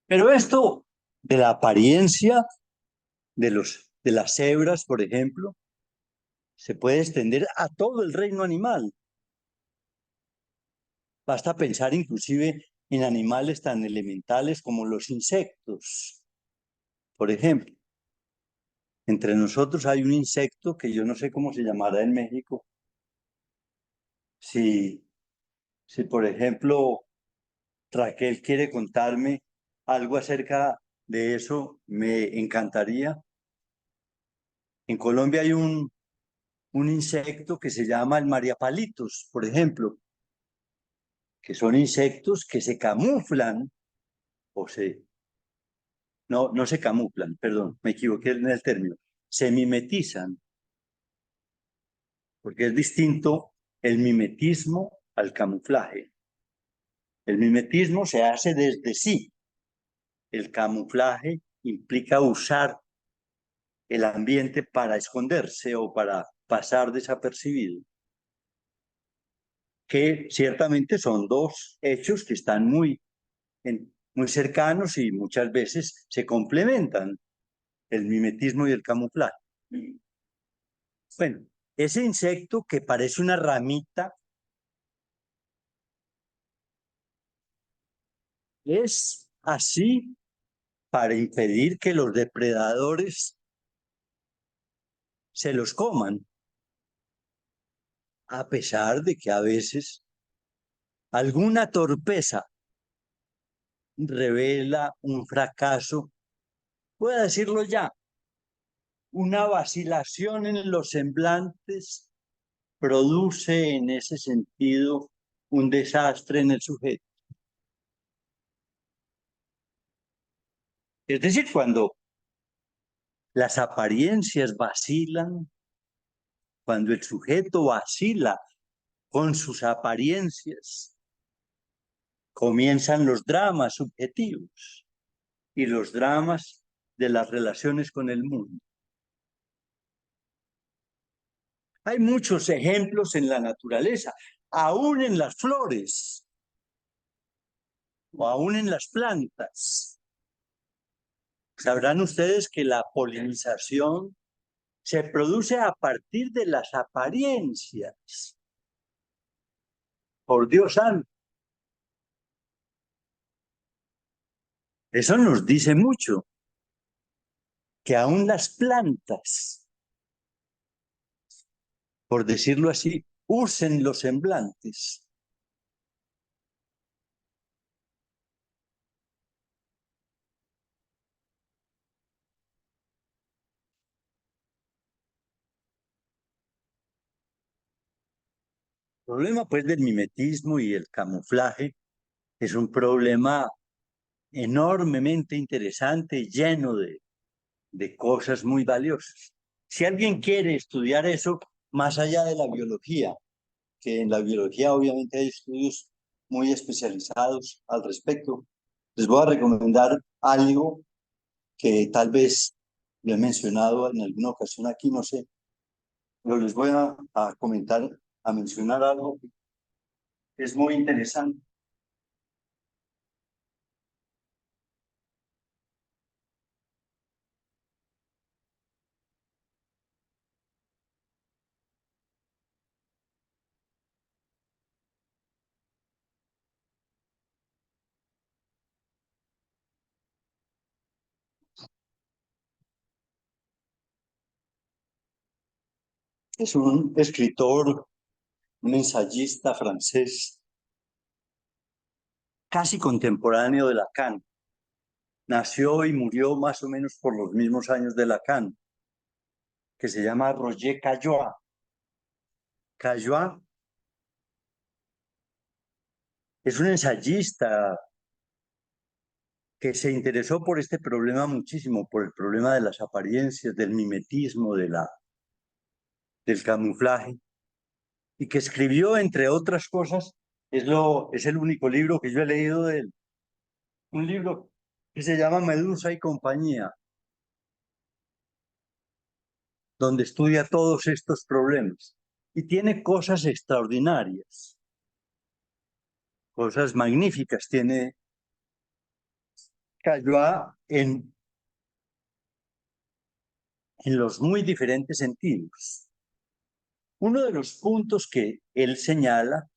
Pero esto de la apariencia de las cebras, por ejemplo, se puede extender a todo el reino animal. Basta pensar inclusive en animales tan elementales como los insectos. Por ejemplo, entre nosotros hay un insecto que yo no sé cómo se llamará en México. Si, si por ejemplo, Raquel quiere contarme algo acerca de eso, me encantaría. En Colombia hay un insecto que se llama el mariapalitos, por ejemplo, que son insectos que se camuflan o se, no se camuflan, perdón, me equivoqué en el término, se mimetizan, porque es distinto el mimetismo al camuflaje. El mimetismo se hace desde sí, el camuflaje implica usar el ambiente para esconderse o para pasar desapercibido, que ciertamente son dos hechos que están muy cercanos y muchas veces se complementan, el mimetismo y el camuflaje. Bueno, ese insecto que parece una ramita es así para impedir que los depredadores se los coman, a pesar de que a veces alguna torpeza revela un fracaso, voy a decirlo ya, una vacilación en los semblantes produce en ese sentido un desastre en el sujeto. Es decir, cuando las apariencias vacilan, cuando el sujeto vacila con sus apariencias, comienzan los dramas subjetivos y los dramas de las relaciones con el mundo. Hay muchos ejemplos en la naturaleza, aún en las flores o aún en las plantas. Sabrán ustedes que la polinización se produce a partir de las apariencias. Por Dios santo, eso nos dice mucho, que aún las plantas, por decirlo así, usen los semblantes. El problema, pues, del mimetismo y el camuflaje es un problema enormemente interesante, lleno de cosas muy valiosas. Si alguien quiere estudiar eso más allá de la biología, que en la biología obviamente hay estudios muy especializados al respecto, les voy a recomendar algo que tal vez lo he mencionado en alguna ocasión aquí, no sé, pero les voy a comentar, a mencionar algo que es muy interesante. Es un escritor, un ensayista francés, casi contemporáneo de Lacan. Nació y murió más o menos por los mismos años de Lacan, que se llama Roger Caillois. Caillois es un ensayista que se interesó por este problema muchísimo, por el problema de las apariencias, del mimetismo, del camuflaje, y que escribió, entre otras cosas, es el único libro que yo he leído de él, un libro que se llama Medusa y compañía, donde estudia todos estos problemas. Y tiene cosas extraordinarias, cosas magníficas. Tiene Caillois en los muy diferentes sentidos. Uno de los puntos que él señala,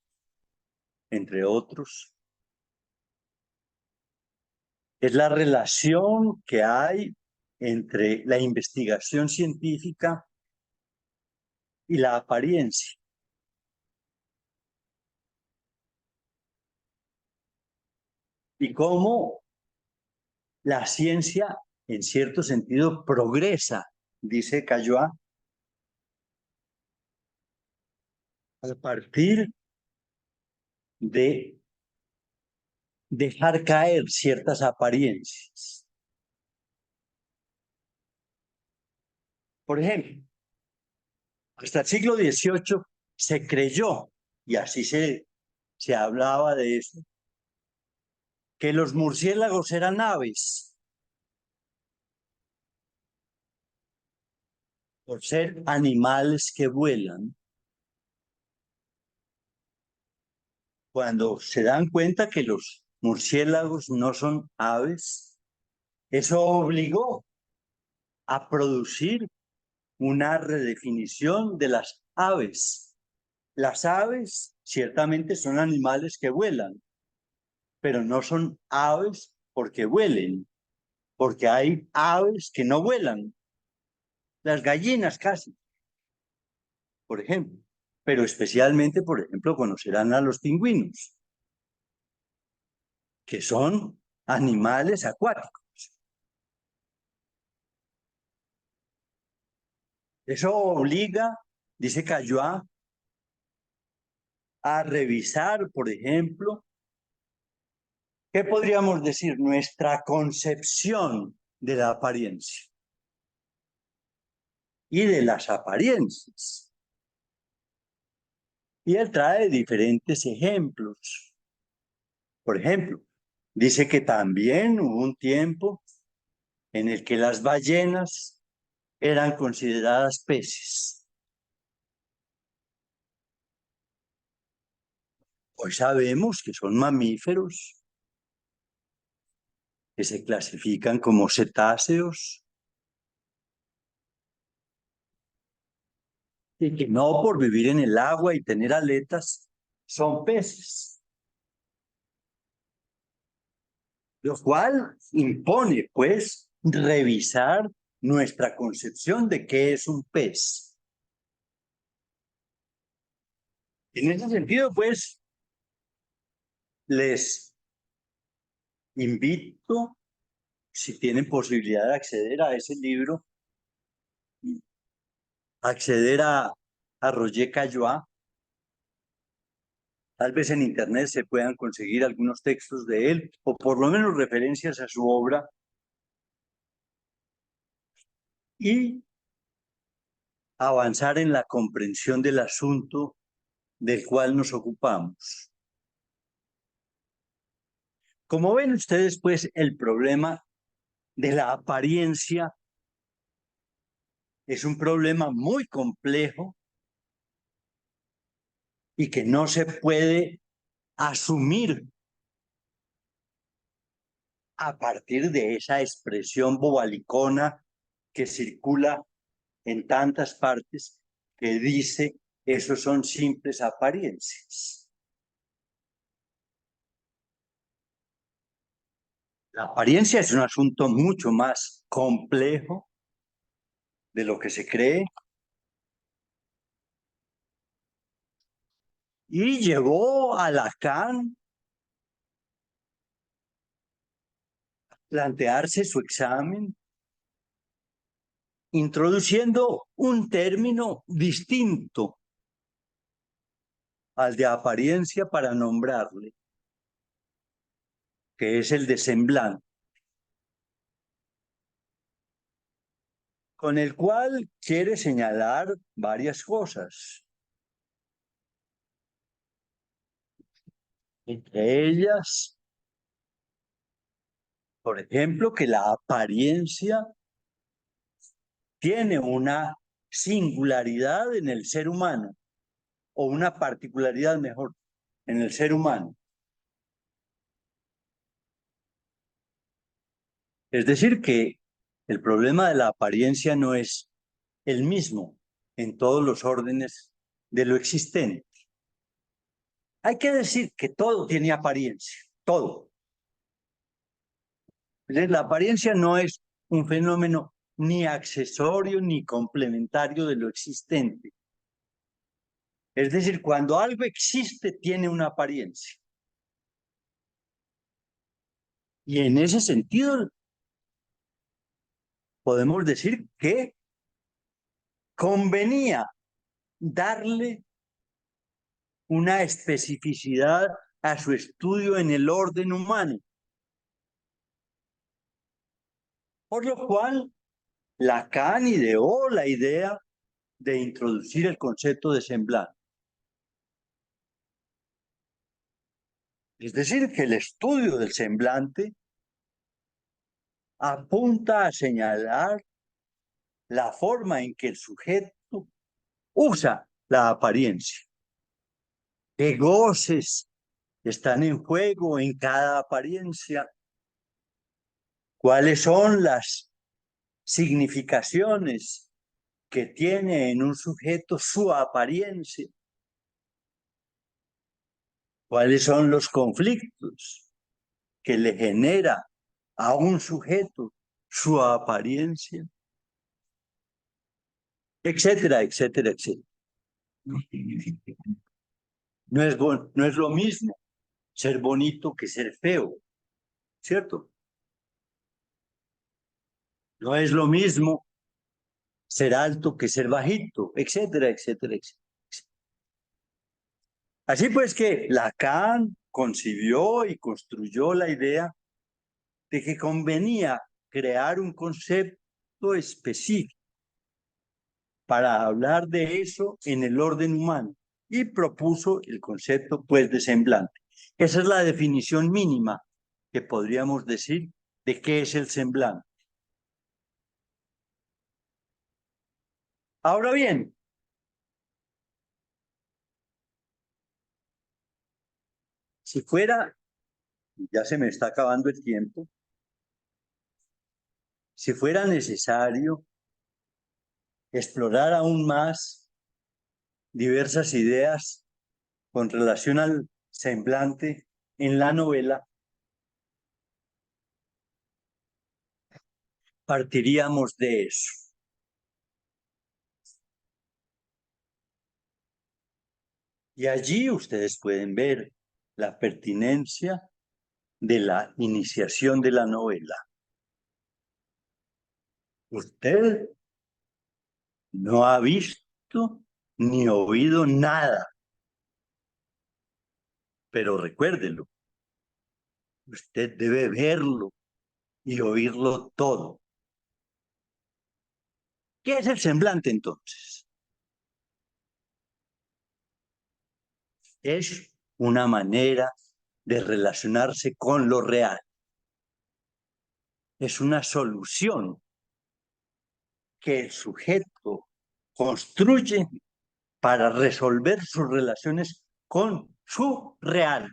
entre otros, es la relación que hay entre la investigación científica y la apariencia. Y cómo la ciencia, en cierto sentido, progresa, dice Caillois, a partir de dejar caer ciertas apariencias. Por ejemplo, hasta el siglo XVIII se creyó, y así se hablaba de eso, que los murciélagos eran aves, por ser animales que vuelan. Cuando se dan cuenta que los murciélagos no son aves, eso obligó a producir una redefinición de las aves. Las aves ciertamente son animales que vuelan, pero no son aves porque vuelen, porque hay aves que no vuelan, las gallinas casi, por ejemplo, pero especialmente, por ejemplo, conocerán a los pingüinos, que son animales acuáticos. Eso obliga, dice Caillois, a revisar, por ejemplo, ¿qué podríamos decir? Nuestra concepción de la apariencia y de las apariencias. Y él trae diferentes ejemplos. Por ejemplo, dice que también hubo un tiempo en el que las ballenas eran consideradas peces. Hoy sabemos que son mamíferos, que se clasifican como cetáceos, y que no por vivir en el agua y tener aletas son peces. Lo cual impone, pues, revisar nuestra concepción de qué es un pez. En ese sentido, pues, les invito, si tienen posibilidad de acceder a ese libro, acceder a Roger Caillois. Tal vez en internet se puedan conseguir algunos textos de él, o por lo menos referencias a su obra, y avanzar en la comprensión del asunto del cual nos ocupamos. Como ven ustedes, pues, el problema de la apariencia es un problema muy complejo y que no se puede asumir a partir de esa expresión bobalicona que circula en tantas partes que dice, esos son simples apariencias. La apariencia es un asunto mucho más complejo de lo que se cree y llevó a Lacan a plantearse su examen introduciendo un término distinto al de apariencia para nombrarle, que es el de semblante, con el cual quiere señalar varias cosas. Entre ellas, por ejemplo, que la apariencia tiene una singularidad en el ser humano, o una particularidad mejor, en el ser humano. Es decir, que el problema de la apariencia no es el mismo en todos los órdenes de lo existente. Hay que decir que todo tiene apariencia, todo. La apariencia no es un fenómeno ni accesorio ni complementario de lo existente. Es decir, cuando algo existe, tiene una apariencia. Y en ese sentido, podemos decir que convenía darle una especificidad a su estudio en el orden humano. Por lo cual, Lacan ideó la idea de introducir el concepto de semblante. Es decir, que el estudio del semblante apunta a señalar la forma en que el sujeto usa la apariencia. ¿Qué goces están en juego en cada apariencia? ¿Cuáles son las significaciones que tiene en un sujeto su apariencia? ¿Cuáles son los conflictos que le genera a un sujeto su apariencia? Etcétera, etcétera, etcétera. No es lo mismo ser bonito que ser feo, ¿cierto? No es lo mismo ser alto que ser bajito, etcétera, etcétera, etcétera. Así pues que Lacan concibió y construyó la idea de que convenía crear un concepto específico para hablar de eso en el orden humano y propuso el concepto pues de semblante. Esa es la definición mínima que podríamos decir de qué es el semblante. Ahora bien, si fuera, ya se me está acabando el tiempo, si fuera necesario explorar aún más diversas ideas con relación al semblante en la novela, partiríamos de eso. Y allí ustedes pueden ver la pertinencia de la iniciación de la novela. Usted no ha visto ni oído nada, pero recuérdelo, usted debe verlo y oírlo todo. ¿Qué es el semblante entonces? Es una manera de relacionarse con lo real. Es una solución que el sujeto construye para resolver sus relaciones con su real,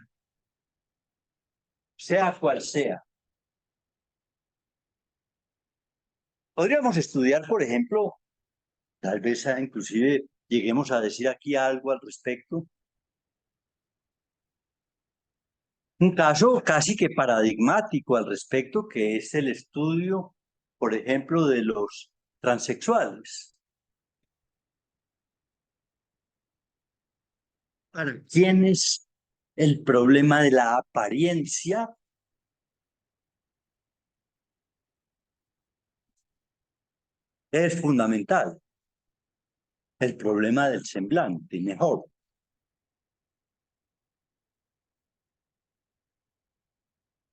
sea cual sea. Podríamos estudiar, por ejemplo, tal vez inclusive lleguemos a decir aquí algo al respecto. Un caso casi que paradigmático al respecto, que es el estudio, por ejemplo, de los transexuales. Para quienes el problema de la apariencia es fundamental. El problema del semblante, mejor.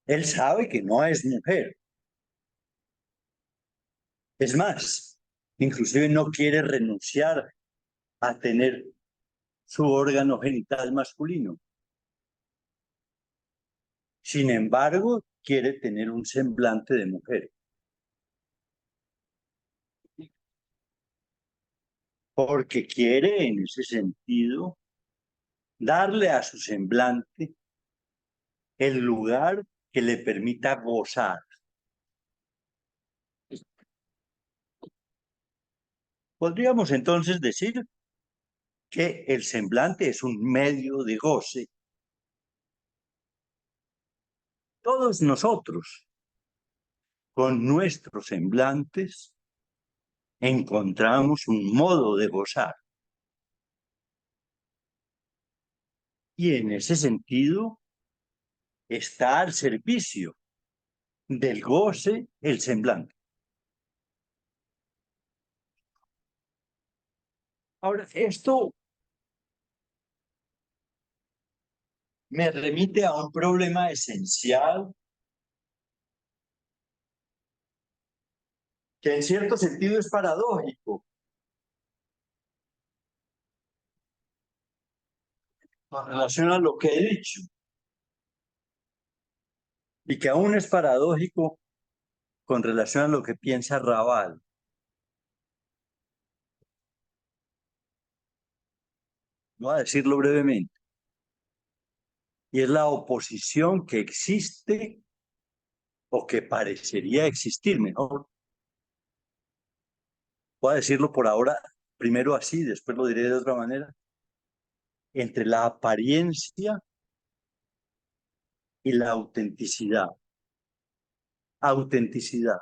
Él sabe que no es mujer. Es más, inclusive no quiere renunciar a tener su órgano genital masculino. Sin embargo, quiere tener un semblante de mujer. Porque quiere, en ese sentido, darle a su semblante el lugar que le permita gozar. Podríamos entonces decir que el semblante es un medio de goce. Todos nosotros, con nuestros semblantes, encontramos un modo de gozar. Y en ese sentido está al servicio del goce el semblante. Ahora, esto me remite a un problema esencial que en cierto sentido es paradójico con relación a lo que he dicho y que aún es paradójico con relación a lo que piensa Raval. Voy a decirlo brevemente. Y es la oposición que existe o que parecería existir, mejor. Voy a decirlo por ahora, primero así, después lo diré de otra manera, entre la apariencia y la autenticidad. Autenticidad.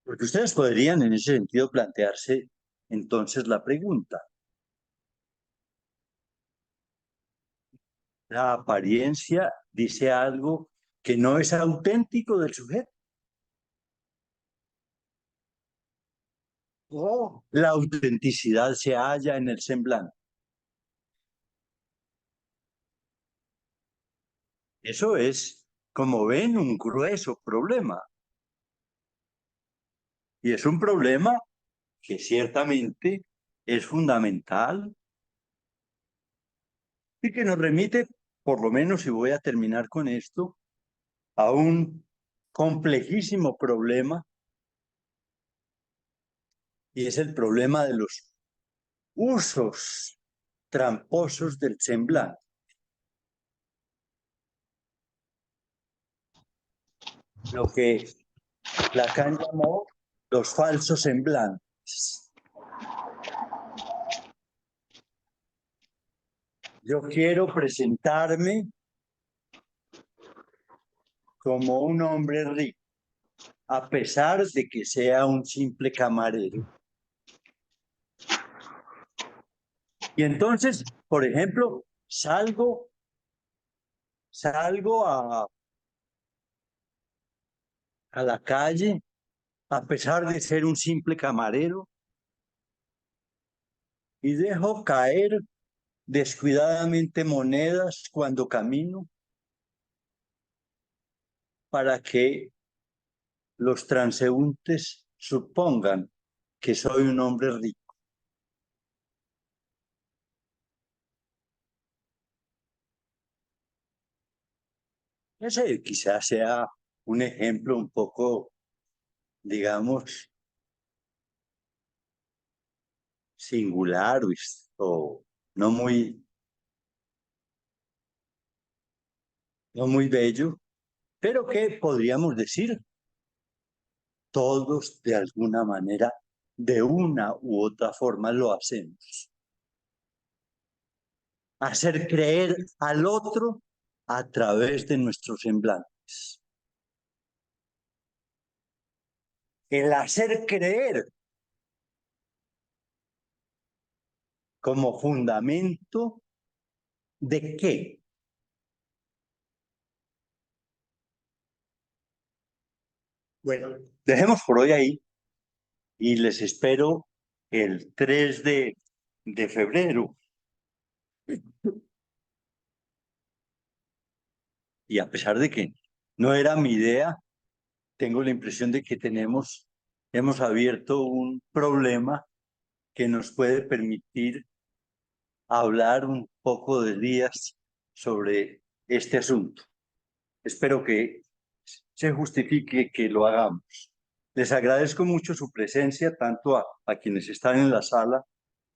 Porque ustedes podrían en ese sentido plantearse entonces la pregunta, ¿la apariencia dice algo que no es auténtico del sujeto? ¿O la autenticidad se halla en el semblante? Eso es, como ven, un grueso problema. Y es un problema que ciertamente es fundamental y que nos remite, por lo menos, y voy a terminar con esto, a un complejísimo problema, y es el problema de los usos tramposos del semblante, lo que Lacan llamó los falsos semblantes. Yo quiero presentarme como un hombre rico, a pesar de que sea un simple camarero. Y entonces, por ejemplo, salgo a la calle, a pesar de ser un simple camarero, y dejo caer descuidadamente monedas cuando camino para que los transeúntes supongan que soy un hombre rico. Ese quizás sea un ejemplo un poco, digamos, singular o no muy, no muy bello, pero que podríamos decir todos de alguna manera, de una u otra forma lo hacemos. Hacer creer al otro a través de nuestros semblantes. El hacer creer como fundamento de qué. Bueno, dejemos por hoy ahí y les espero el 3 de febrero. Y a pesar de que no era mi idea, tengo la impresión de que hemos abierto un problema que nos puede permitir hablar un poco de días sobre este asunto. Espero que se justifique que lo hagamos. Les agradezco mucho su presencia, tanto a quienes están en la sala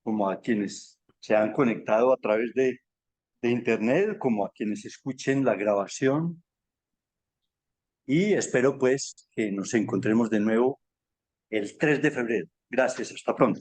como a quienes se han conectado a través de internet como a quienes escuchen la grabación y espero pues que nos encontremos de nuevo el 3 de febrero. Gracias, hasta pronto.